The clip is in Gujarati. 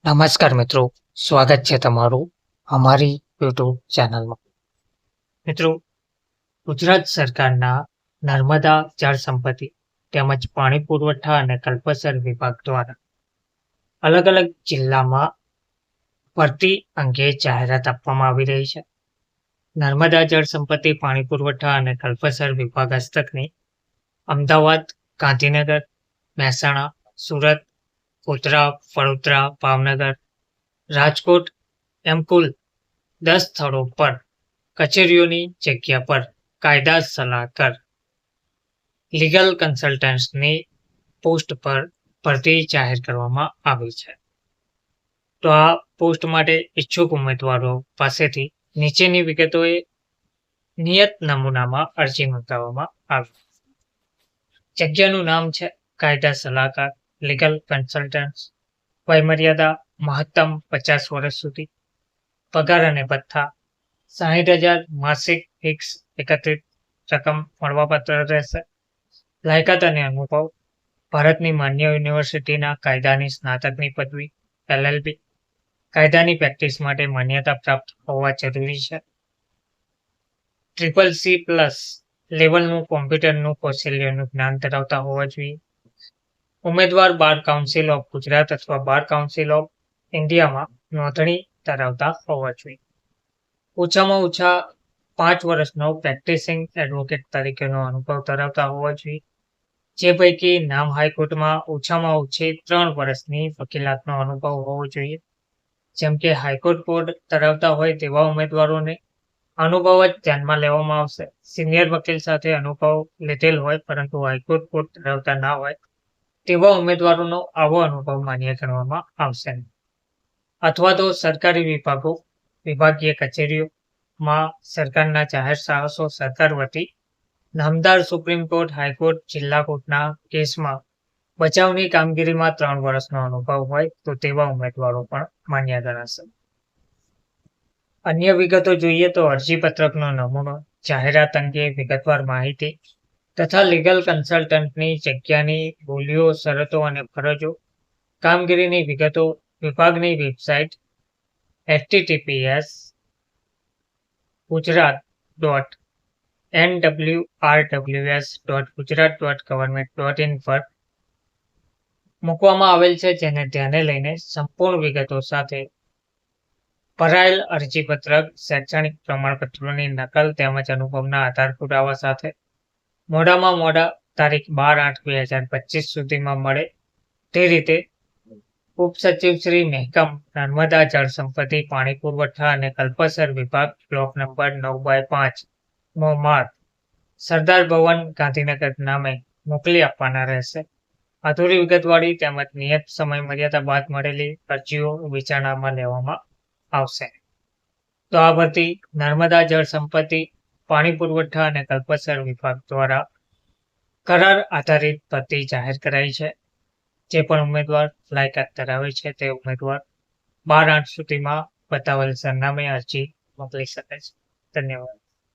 નમસ્કાર મિત્રો, સ્વાગત છે તમારું અમારી યુટ્યુબ ચેનલમાં. મિત્રો, ગુજરાત સરકારના નર્મદા જળ સંપત્તિ તેમજ પાણી પુરવઠા અને કલ્પસર વિભાગ દ્વારા અલગ અલગ જિલ્લામાં ભરતી અંગે જાહેરાત આપવામાં આવી રહી છે. નર્મદા જળ સંપત્તિ પાણી પુરવઠા અને કલ્પસર વિભાગ હસ્તકની અમદાવાદ, ગાંધીનગર, મહેસાણા, સુરત, ગોધરા, વડોદરા, ભાવનગર, રાજકોટ એમ કુલ 10 સ્થળો પર કચેરીઓની જગ્યા પર કાયદા સલાહકાર લીગલ કન્સલ્ટન્ટ્સની પોસ્ટ પર ભરતી જાહેર કરવામાં આવી છે. તો આ પોસ્ટ માટે ઈચ્છુક ઉમેદવારો પાસેથી નીચેની વિગતોએ નિયત નમૂનામાં અરજી નોંધાવવામાં આવી. જગ્યાનું નામ છે કાયદા સલાહકાર લીગલ કન્સલ્ટન્ટ્સ. વયમર્યાદા મહત્તમ 50 વર્ષ સુધી. પગાર અને ભથ્થા 60,000 માસિક ફિક્સ એકત્રિત રકમ મળવાપાત્ર રહેશે. લાયકાત અને અનુભવ: ભારતની માન્ય યુનિવર્સિટીના કાયદાની સ્નાતકની પદવી LLB. કાયદાની પ્રેક્ટિસ માટે માન્યતા પ્રાપ્ત હોવા જરૂરી છે. CCC+ લેવલનું કોમ્પ્યુટરનું કૌશલ્યનું જ્ઞાન ધરાવતા હોવા જોઈએ. ઉમેદવાર બાર કાઉન્સિલ ઓફ ગુજરાત અથવા બાર કાઉન્સિલ ઓફ ઇન્ડિયામાં નોંધણી ધરાવતા હોવા જોઈએ. ઓછામાં ઓછા 5 વર્ષનો પ્રેક્ટિસિંગ એડવોકેટ તરીકેનો અનુભવ ધરાવતા હોવા જોઈએ. જે પૈકી નામ હાઈકોર્ટમાં ઓછામાં ઓછી 3 વર્ષની વકીલાતનો અનુભવ હોવો જોઈએ. જેમ કે હાઈકોર્ટ કોડ ધરાવતા હોય તેવા ઉમેદવારોને અનુભવ જ ધ્યાનમાં લેવામાં આવશે. સિનિયર વકીલ સાથે અનુભવ લીધેલ હોય પરંતુ હાઈકોર્ટ કોડ ધરાવતા ના હોય તેવા ઉમેદવારોનો આવો અનુભવ માન્ય ગણવામાં આવશે નહીં. અથવા તો સરકારી વિભાગો, વિભાગીય કચેરીઓમાં સરકારના જાહેર સાહસો સરકાર વતી નામદાર સુપ્રીમ કોર્ટ, હાઈકોર્ટ, જિલ્લા કોર્ટના કેસમાં બચાવની કામગીરીમાં 3 વર્ષનો અનુભવ હોય તો તેવા ઉમેદવારો પણ માન્ય ગણાશે. અન્ય વિગતો જોઈએ તો અરજીપત્રકનો નમૂનો, જાહેરાત અંગે વિગતવાર માહિતી તથા લીગલ કન્સલ્ટન્ટની જગ્યાની બોલીઓ, શરતો અને ફરજો, કામગીરીની વિગતો, વિભાગની વેબસાઇટ https://nwrws.gujarat.government.in પર મૂકવામાં આવેલ છે, જેને ધ્યાને લઈને સંપૂર્ણ વિગતો સાથે ભરાયેલ અરજીપત્રક, શૈક્ષણિક પ્રમાણપત્રોની નકલ તેમજ અનુભવના આધાર પુરાવા સાથે મોડામાં મોડા તારીખ 12/8/2025 સુધીમાં મળે તે રીતે ઉપસચિવ શ્રી મહેકમ નર્મદા જળ સંપત્તિ પાણી પુરવઠા અને કલ્પસર વિભાગ, બ્લોક નંબર 9/5 માર્ગ, સરદાર ભવન, ગાંધીનગર નામે મોકલી આપવાના રહેશે. અધૂરી વિગતવાળી તેમજ નિયત સમય મર્યાદા બાદ મળેલી અરજીઓ વિચારણામાં લેવામાં આવશે. તો આ ભરતી નર્મદા જળ સંપત્તિ પાણી પુરવઠા અને કલ્પસર વિભાગ દ્વારા કરાર આધારિત ભરતી જાહેર કરાઈ છે. જે પણ ઉમેદવાર લાયકાત ધરાવે છે તે ઉમેદવાર 12/8 સુધીમાં બતાવેલ સરનામે અરજી મોકલી શકે છે. ધન્યવાદ.